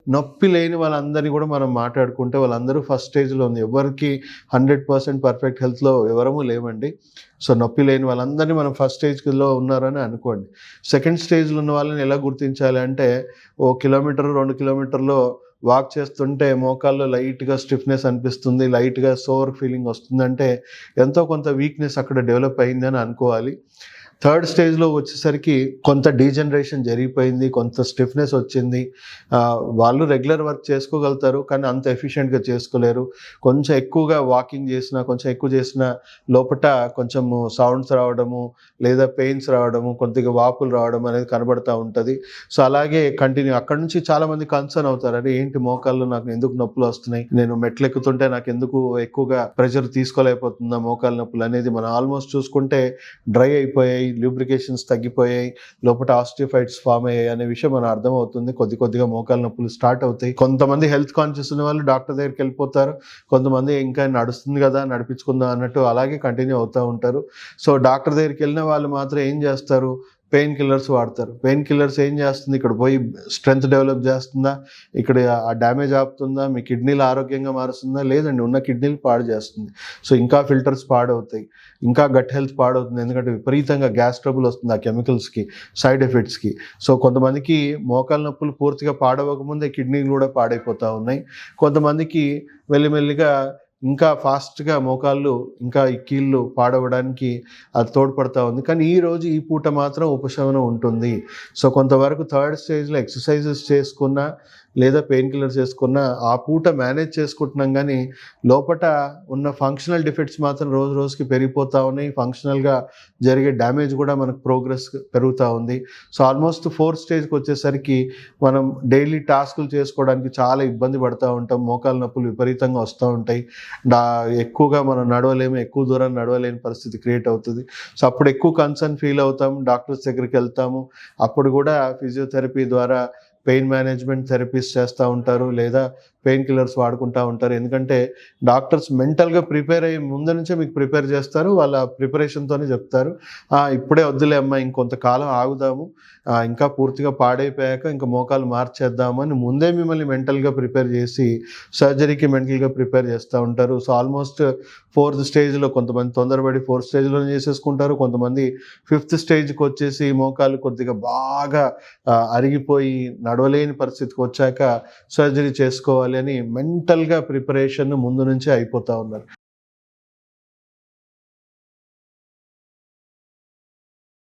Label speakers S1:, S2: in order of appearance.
S1: నొప్పి లేని వాళ్ళందరినీ కూడా మనం మాట్లాడుకుంటే వాళ్ళందరూ ఫస్ట్ స్టేజ్‌లో ఉంది. ఎవ్వరికీ 100% పర్ఫెక్ట్ హెల్త్‌లో ఎవరము లేమండి. సో, నొప్పి లేని వాళ్ళందరినీ మనం ఫస్ట్ స్టేజ్‌లో ఉన్నారని అనుకోండి. సెకండ్ స్టేజ్‌లో ఉన్న వాళ్ళని ఎలా గుర్తించాలి అంటే, ఓ కిలోమీటర్, 2 కిలోమీటర్‌లో వాక్ చేస్తుంటే మోకాల్లో లైట్‌గా స్టిఫ్‌నెస్ అనిపిస్తుంది. లైట్‌గా సోర్ ఫీలింగ్ వస్తుందంటే ఎంతో కొంత వీక్‌నెస్ అక్కడ డెవలప్ అయిందని అనుకోవాలి. థర్డ్ స్టేజ్‌లో వచ్చేసరికి కొంత డీజనరేషన్ జరిగిపోయింది. కొంత స్టిఫ్‌నెస్ వచ్చింది. వాళ్ళు రెగ్యులర్ వర్క్ చేసుకోగలుగుతారు. కానీ అంత ఎఫిషియెంట్‌గా చేసుకోలేరు. కొంచెం ఎక్కువగా వాకింగ్ చేసినా, కొంచెం ఎక్కువ చేసినా లోపట కొంచెము సౌండ్స్ రావడము, లేదా పెయిన్స్ రావడము, కొద్దిగా వాపులు రావడం అనేది కనబడతా ఉంటది. సో, అలాగే కంటిన్యూ అక్కడి నుంచి చాలామంది కన్సర్న్ అవుతారు. అరే ఏంటి మోకాళ్ళు నాకు ఎందుకు నొప్పులొస్తున్నాయి? నేను మెట్లెక్కుతుంటే నాకెందుకు ఎక్కువగా ప్రెషర్ తీసుకోలేకపోతుందా మోకాళ్ళ నొప్పులు అనేది మనం ఆల్మోస్ట్ చూసుకుంటే డ్రై అయిపోయాయి. లూబ్రికేషన్స్ తగ్గిపోయాయి, లోపల ఆస్టియోఫైట్స్ ఫామ్ అయ్యాయి అనే విషయం మనకు అర్థమవుతుంది. కొద్దిగా మోకాళ్ళ నొప్పులు స్టార్ట్ అవుతాయి. కొంతమంది హెల్త్ కాన్షియస్ ఉన్న వాళ్ళు డాక్టర్ దగ్గరికి వెళ్ళిపోతారు. కొంతమంది ఇంకా నడుస్తుంది కదా నడిపించుకుందాం అన్నట్టు అలాగే కంటిన్యూ అవుతూ ఉంటారు. సో, డాక్టర్ దగ్గరికి వెళ్ళిన వాళ్ళు మాత్రం ఏం చేస్తారు, పెయిన్ కిల్లర్స్ వాడతారు. పెయిన్ కిల్లర్స్ ఏం చేస్తుంది, ఇక్కడ పోయి స్ట్రెంత్ డెవలప్ చేస్తుందా, ఇక్కడ ఆ డ్యామేజ్ ఆపుతుందా, మీ కిడ్నీలు ఆరోగ్యంగా మారుస్తుందా? లేదండి, ఉన్న కిడ్నీలు పాడు చేస్తుంది. సో, ఇంకా ఫిల్టర్స్ పాడవుతాయి, ఇంకా గట్ హెల్త్ పాడవుతుంది. ఎందుకంటే విపరీతంగా గ్యాస్ ట్రబుల్ వస్తుంది ఆ కెమికల్స్కి, సైడ్ ఎఫెక్ట్స్కి. సో, కొంతమందికి మోకాళ్ళ నొప్పులు పూర్తిగా పాడవకముందే కిడ్నీలు కూడా పాడైపోతూ ఉన్నాయి. కొంతమందికి మెల్లిమెల్లిగా ఇంకా ఫాస్ట్‌గా మోకాళ్ళు ఇంకా ఈ కీళ్ళు పాడవడానికి అది తోడ్పడతా ఉంది. కానీ ఈ పూట మాత్రం ఉపశమనం ఉంటుంది. సో, కొంతవరకు థర్డ్ స్టేజ్‌లో ఎక్సర్‌సైజెస్ చేసుకున్నా, లేదా పెయిన్ కిల్లర్స్ చేసుకున్నా ఆ పూట మేనేజ్ చేసుకుంటున్నాం గానీ, లోపట ఉన్న ఫంక్షనల్ డిఫెక్ట్స్ మాత్రం రోజు రోజుకి పెరిగిపోతా ఉన్నాయి. ఫంక్షనల్‌గా జరిగే డ్యామేజ్ కూడా మనకు ప్రోగ్రెస్ పెరుగుతా ఉంది. సో, ఆల్మోస్ట్ ఫోర్త్ స్టేజ్‌కి వచ్చేసరికి మనం డైలీ టాస్కులు చేసుకోవడానికి చాలా ఇబ్బంది పడతా ఉంటాం. మోకాళ్ళ నొప్పులు విపరీతంగా వస్తూ ఉంటాయి. ఎక్కువగా మనం నడవలేము, ఎక్కువ దూరం నడవలేని పరిస్థితి క్రియేట్ అవుతుంది. సో, అప్పుడు ఎక్కువ కన్సర్న్ ఫీల్ అవుతాం, డాక్టర్స్ దగ్గరికి వెళ్తాము. అప్పుడు కూడా ఫిజియోథెరపీ ద్వారా పెయిన్ మేనేజ్మెంట్ థెరపీస్ చేస్తూ ఉంటారు, లేదా పెయిన్ కిల్లర్స్ వాడుకుంటూ ఉంటారు. ఎందుకంటే డాక్టర్స్ మెంటల్గా ప్రిపేర్ అయ్యి ముందు నుంచే మీకు ప్రిపేర్ చేస్తారు. వాళ్ళ ప్రిపరేషన్తోనే చెప్తారు, ఇప్పుడే వద్దులే అమ్మా, ఇంకొంతకాలం ఆగుదాము, ఇంకా పూర్తిగా పాడైపోయాక ఇంకా మోకాలు మార్చేద్దాము అని ముందే మిమ్మల్ని మెంటల్గా ప్రిపేర్ చేసి సర్జరీకి మెంటల్గా ప్రిపేర్ చేస్తూ ఉంటారు. సో, ఆల్మోస్ట్ ఫోర్త్ స్టేజ్లో కొంతమంది తొందరపడి ఫోర్త్ స్టేజ్లోనే చేసేసుకుంటారు. కొంతమంది ఫిఫ్త్ స్టేజ్కి వచ్చేసి మోకాలు కొద్దిగా బాగా అరిగిపోయి నడవలేని పరిస్థితికి వచ్చాక సర్జరీ చేసుకోవాలి అని మెంటల్గా ప్రిపరేషన్ ముందు నుంచే అయిపోతూ ఉన్నారు.